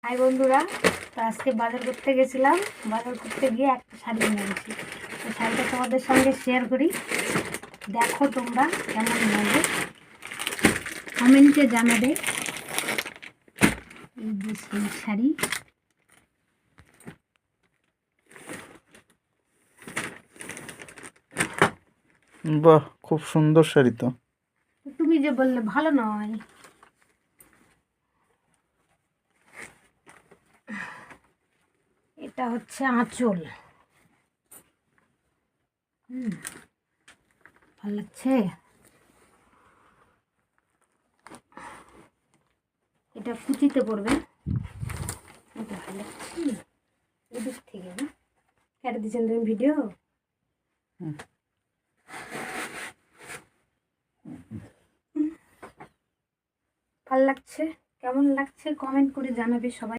High বন্ধুরা, তো আজকে বাজার করতে গেছিলাম। বাজার করতে গিয়ে একটা শাড়ি কিনে এনেছি। তো শাড়িটা তোমাদের সঙ্গে শেয়ার করি, দেখো তোমরা কেমন লাগে, কমেন্টে জানাবে। এই যে সেই শাড়ি, বাহ, খুব সুন্দর শাড়ি তো। তুমি যে বললে ভালো নয়। এটা হচ্ছে আঁচল। ভালো লাগছে। এটা কুচিতে পড়বে। এটা ভালো লাগছে এদিক থেকে না, কেটে দিয়েছেন তুমি ভিডিও। ভালো লাগছে, কেমন লাগছে কমেন্ট করে জানাবে সবাই।